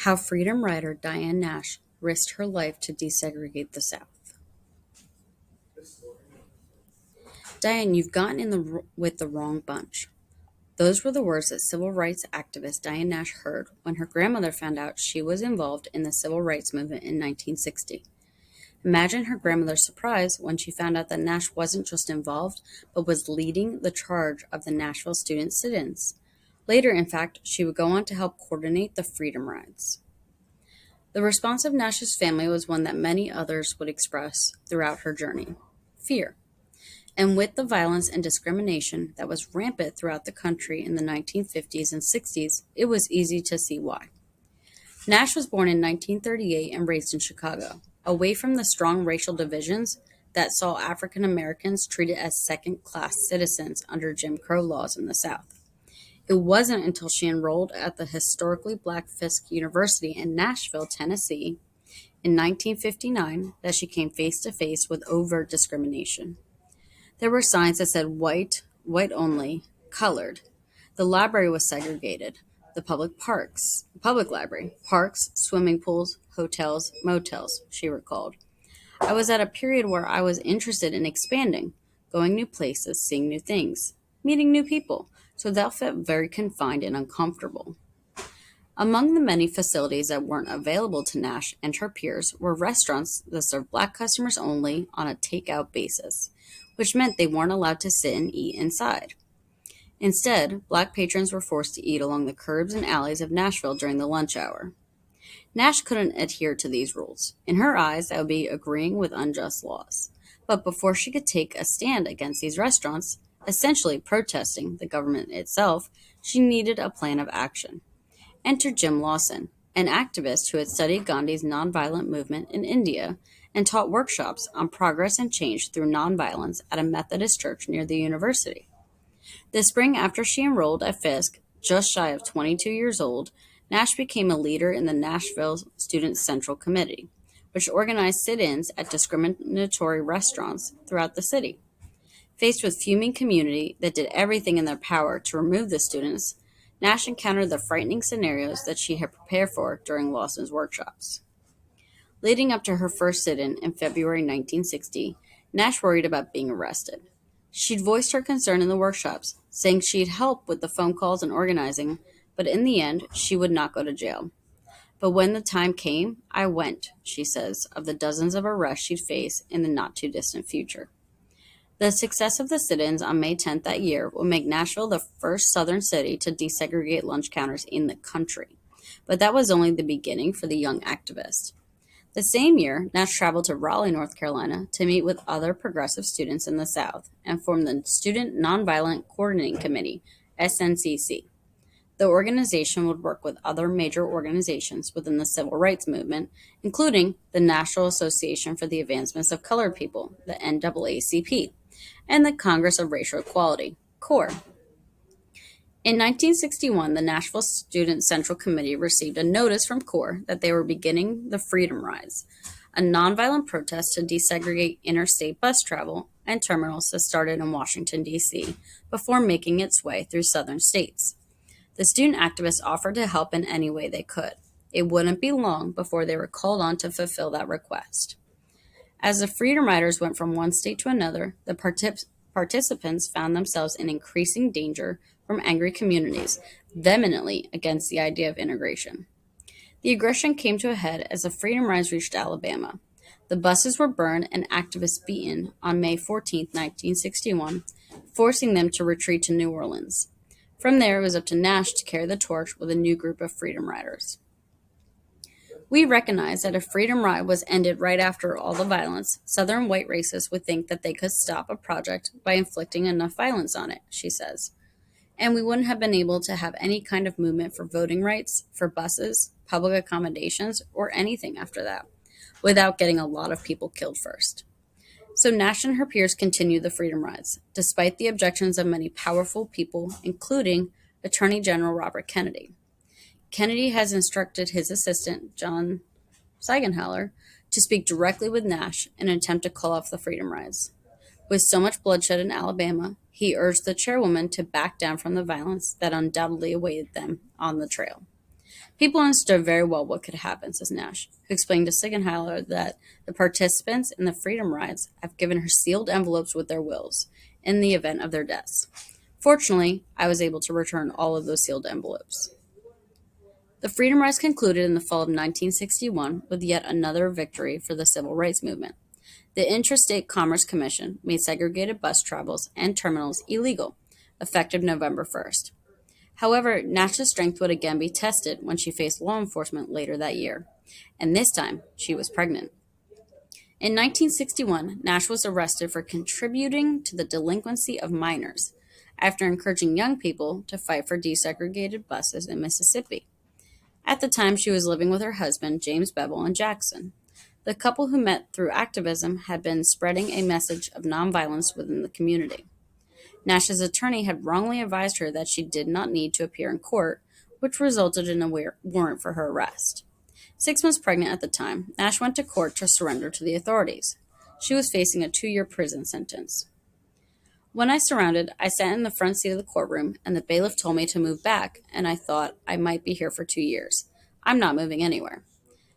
How Freedom Rider Diane Nash risked her life to desegregate the South. Diane, you've gotten with the wrong bunch. Those were the words that civil rights activist Diane Nash heard when her grandmother found out she was involved in the civil rights movement in 1960. Imagine her grandmother's surprise when she found out that Nash wasn't just involved, but was leading the charge of the Nashville student sit-ins. Later, in fact, she would go on to help coordinate the Freedom Rides. The response of Nash's family was one that many others would express throughout her journey: fear. And with the violence and discrimination that was rampant throughout the country in the 1950s and 60s, it was easy to see why. Nash was born in 1938 and raised in Chicago, away from the strong racial divisions that saw African Americans treated as second-class citizens under Jim Crow laws in the South. It wasn't until she enrolled at the historically black Fisk University in Nashville, Tennessee, in 1959 that she came face to face with overt discrimination. There were signs that said white, white only, colored. The library was segregated. The public library, parks, swimming pools, hotels, motels, she recalled. I was at a period where I was interested in expanding, going new places, seeing new things, meeting new people, so that felt very confined and uncomfortable. Among the many facilities that weren't available to Nash and her peers were restaurants that served black customers only on a takeout basis, which meant they weren't allowed to sit and eat inside. Instead, black patrons were forced to eat along the curbs and alleys of Nashville during the lunch hour. Nash couldn't adhere to these rules. In her eyes, that would be agreeing with unjust laws. But before she could take a stand against these restaurants, essentially protesting the government itself, she needed a plan of action. Enter Jim Lawson, an activist who had studied Gandhi's nonviolent movement in India and taught workshops on progress and change through nonviolence at a Methodist church near the university. The spring after she enrolled at Fisk, just shy of 22 years old, Nash became a leader in the Nashville Student Central Committee, which organized sit-ins at discriminatory restaurants throughout the city. Faced with fuming community that did everything in their power to remove the students, Nash encountered the frightening scenarios that she had prepared for during Lawson's workshops. Leading up to her first sit-in in February 1960, Nash worried about being arrested. She'd voiced her concern in the workshops, saying she'd help with the phone calls and organizing, but in the end, she would not go to jail. But when the time came, I went, she says, of the dozens of arrests she'd face in the not-too-distant future. The success of the sit-ins on May 10th that year would make Nashville the first southern city to desegregate lunch counters in the country. But that was only the beginning for the young activist. The same year, Nash traveled to Raleigh, North Carolina, to meet with other progressive students in the South and formed the Student Nonviolent Coordinating Committee, SNCC. The organization would work with other major organizations within the civil rights movement, including the National Association for the Advancement of Colored People, the NAACP, and the Congress of Racial Equality, CORE. In 1961, the Nashville Student Central Committee received a notice from CORE that they were beginning the Freedom Rides, a nonviolent protest to desegregate interstate bus travel and terminals that started in Washington, D.C., before making its way through southern states. The student activists offered to help in any way they could. It wouldn't be long before they were called on to fulfill that request. As the Freedom Riders went from one state to another, the participants found themselves in increasing danger from angry communities, vehemently against the idea of integration. The aggression came to a head as the Freedom Rides reached Alabama. The buses were burned and activists beaten on May 14, 1961, forcing them to retreat to New Orleans. From there, it was up to Nash to carry the torch with a new group of Freedom Riders. We recognize that if Freedom Ride was ended right after all the violence, Southern white racists would think that they could stop a project by inflicting enough violence on it, she says. And we wouldn't have been able to have any kind of movement for voting rights, for buses, public accommodations, or anything after that, without getting a lot of people killed first. So Nash and her peers continued the Freedom Rides, despite the objections of many powerful people, including Attorney General Robert Kennedy. Kennedy has instructed his assistant, John Siegenthaler, to speak directly with Nash in an attempt to call off the Freedom Rides. With so much bloodshed in Alabama, he urged the chairwoman to back down from the violence that undoubtedly awaited them on the trail. People understood very well what could happen, says Nash, who explained to Sigenhaler that the participants in the Freedom Rides have given her sealed envelopes with their wills in the event of their deaths. Fortunately, I was able to return all of those sealed envelopes. The Freedom Rides concluded in the fall of 1961 with yet another victory for the civil rights movement. The Interstate Commerce Commission made segregated bus travels and terminals illegal, effective November 1st. However, Nash's strength would again be tested when she faced law enforcement later that year, and this time she was pregnant. In 1961, Nash was arrested for contributing to the delinquency of minors after encouraging young people to fight for desegregated buses in Mississippi. At the time, she was living with her husband, James Bevel, in Jackson. The couple who met through activism had been spreading a message of nonviolence within the community. Nash's attorney had wrongly advised her that she did not need to appear in court, which resulted in a warrant for her arrest. 6 months pregnant at the time, Nash went to court to surrender to the authorities. She was facing a 2-year prison sentence. When I surrendered, I sat in the front seat of the courtroom, and the bailiff told me to move back, and I thought I might be here for 2 years. I'm not moving anywhere.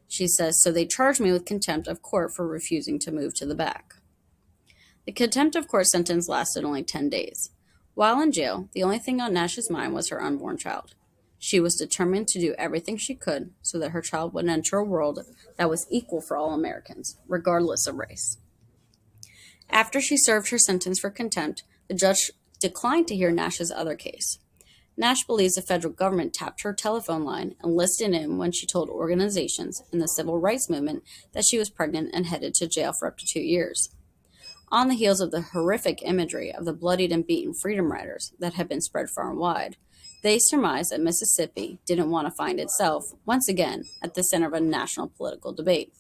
She says, so they charged me with contempt of court for refusing to move to the back. The contempt of court sentence lasted only 10 days. While in jail, the only thing on Nash's mind was her unborn child. She was determined to do everything she could so that her child would enter a world that was equal for all Americans, regardless of race. After she served her sentence for contempt, the judge declined to hear Nash's other case. Nash believes the federal government tapped her telephone line and listened in when she told organizations in the civil rights movement that she was pregnant and headed to jail for up to 2 years. On the heels of the horrific imagery of the bloodied and beaten Freedom Riders that had been spread far and wide, they surmised that Mississippi didn't want to find itself, once again, at the center of a national political debate.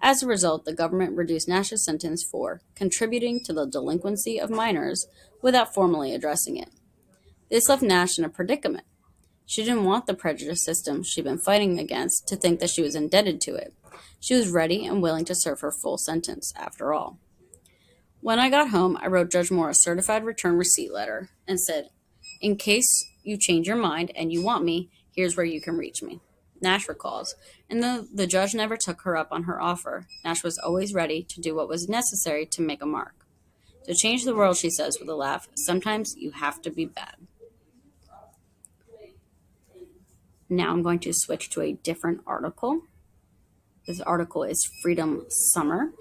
As a result, the government reduced Nash's sentence for contributing to the delinquency of minors without formally addressing it. This left Nash in a predicament. She didn't want the prejudice system she'd been fighting against to think that she was indebted to it. She was ready and willing to serve her full sentence, after all. When I got home, I wrote Judge Moore a certified return receipt letter and said, in case you change your mind and you want me, here's where you can reach me. Nash recalls, and though the judge never took her up on her offer, Nash was always ready to do what was necessary to make a mark. To change the world, she says with a laugh, sometimes you have to be bad. Now I'm going to switch to a different article. This article is Freedom Summer,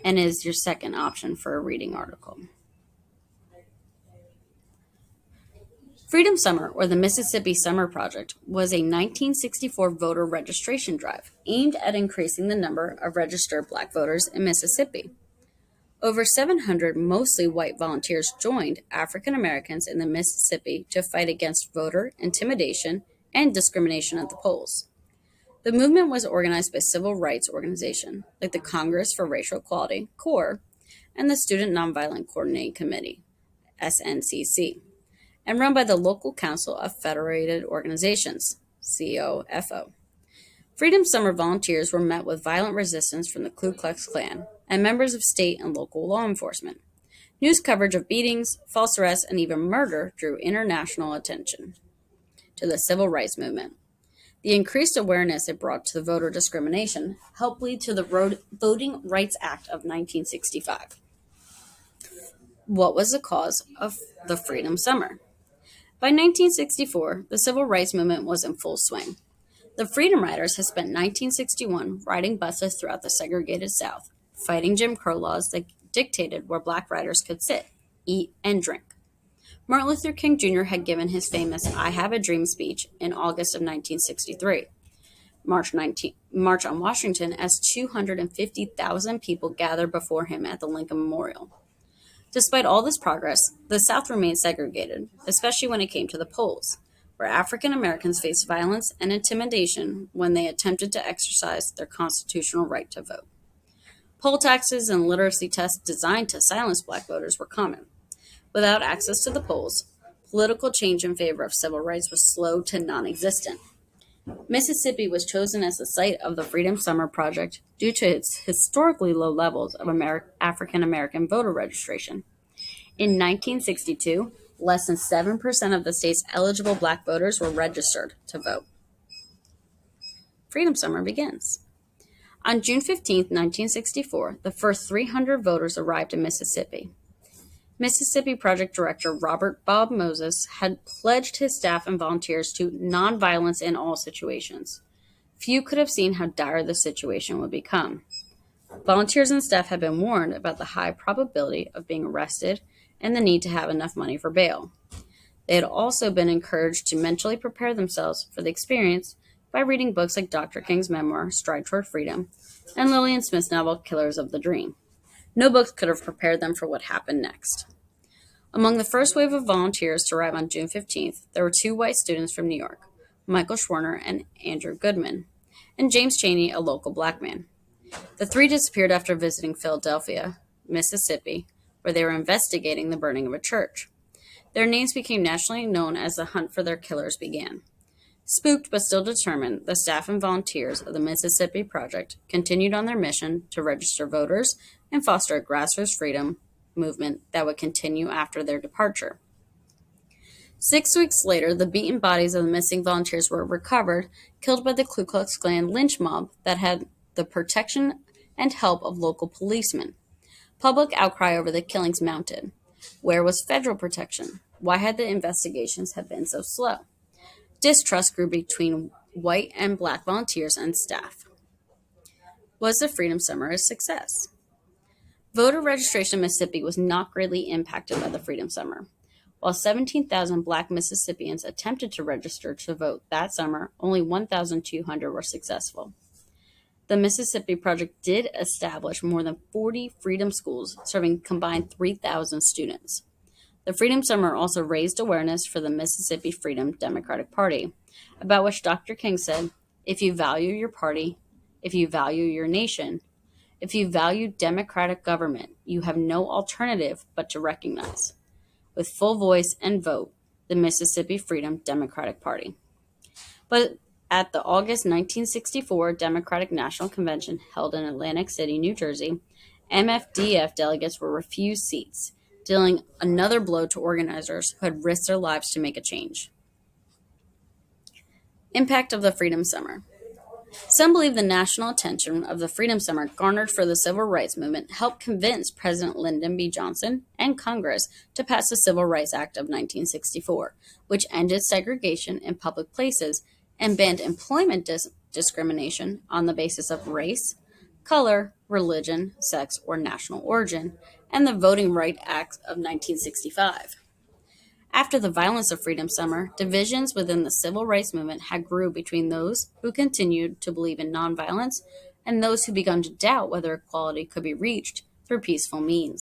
and is your second option for a reading article. Freedom Summer, or the Mississippi Summer Project, was a 1964 voter registration drive aimed at increasing the number of registered Black voters in Mississippi. Over 700 mostly white volunteers joined African Americans in the Mississippi to fight against voter intimidation and discrimination at the polls. The movement was organized by civil rights organizations like the Congress for Racial Equality, CORE, and the Student Nonviolent Coordinating Committee, SNCC, and run by the Local Council of Federated Organizations, COFO. Freedom Summer volunteers were met with violent resistance from the Ku Klux Klan and members of state and local law enforcement. News coverage of beatings, false arrests, and even murder drew international attention to the civil rights movement. The increased awareness it brought to the voter discrimination helped lead to the Voting Rights Act of 1965. What was the cause of the Freedom Summer? By 1964, the civil rights movement was in full swing. The Freedom Riders had spent 1961 riding buses throughout the segregated South, fighting Jim Crow laws that dictated where Black riders could sit, eat, and drink. Martin Luther King Jr. had given his famous I Have a Dream speech in August of 1963. March on Washington as 250,000 people gathered before him at the Lincoln Memorial. Despite all this progress, the South remained segregated, especially when it came to the polls, where African Americans faced violence and intimidation when they attempted to exercise their constitutional right to vote. Poll taxes and literacy tests designed to silence Black voters were common. Without access to the polls, political change in favor of civil rights was slow to non-existent. Mississippi was chosen as the site of the Freedom Summer Project due to its historically low levels of African American voter registration. In 1962, less than 7% of the state's eligible black voters were registered to vote. Freedom Summer begins. On June 15, 1964, the first 300 voters arrived in Mississippi. Mississippi Project Director Robert Bob Moses had pledged his staff and volunteers to nonviolence in all situations. Few could have seen how dire the situation would become. Volunteers and staff had been warned about the high probability of being arrested and the need to have enough money for bail. They had also been encouraged to mentally prepare themselves for the experience by reading books like Dr. King's memoir, Stride Toward Freedom, and Lillian Smith's novel, Killers of the Dream. No books could have prepared them for what happened next. Among the first wave of volunteers to arrive on June 15th, there were 2 white students from New York, Michael Schwerner and Andrew Goodman, and James Chaney, a local black man. The 3 disappeared after visiting Philadelphia, Mississippi, where they were investigating the burning of a church. Their names became nationally known as the hunt for their killers began. Spooked but still determined, the staff and volunteers of the Mississippi Project continued on their mission to register voters and foster a grassroots freedom movement that would continue after their departure. 6 weeks later, the beaten bodies of the missing volunteers were recovered, killed by the Ku Klux Klan lynch mob that had the protection and help of local policemen. Public outcry over the killings mounted. Where was federal protection? Why had the investigations have been so slow? Distrust grew between white and black volunteers and staff. Was the Freedom Summer a success? Voter registration in Mississippi was not greatly impacted by the Freedom Summer. While 17,000 black Mississippians attempted to register to vote that summer, only 1,200 were successful. The Mississippi Project did establish more than 40 freedom schools, serving combined 3,000 students. The Freedom Summer also raised awareness for the Mississippi Freedom Democratic Party, about which Dr. King said, "If you value your party, if you value your nation, if you value democratic government, you have no alternative but to recognize, with full voice and vote, the Mississippi Freedom Democratic Party." But at the August 1964 Democratic National Convention held in Atlantic City, New Jersey, MFDF delegates were refused seats, dealing another blow to organizers who had risked their lives to make a change. Impact of the Freedom Summer. Some believe the national attention of the Freedom Summer garnered for the civil rights movement helped convince President Lyndon B. Johnson and Congress to pass the Civil Rights Act of 1964, which ended segregation in public places and banned employment discrimination on the basis of race, color, religion, sex, or national origin, and the Voting Rights Act of 1965. After the violence of Freedom Summer, divisions within the civil rights movement had grew between those who continued to believe in nonviolence and those who began to doubt whether equality could be reached through peaceful means.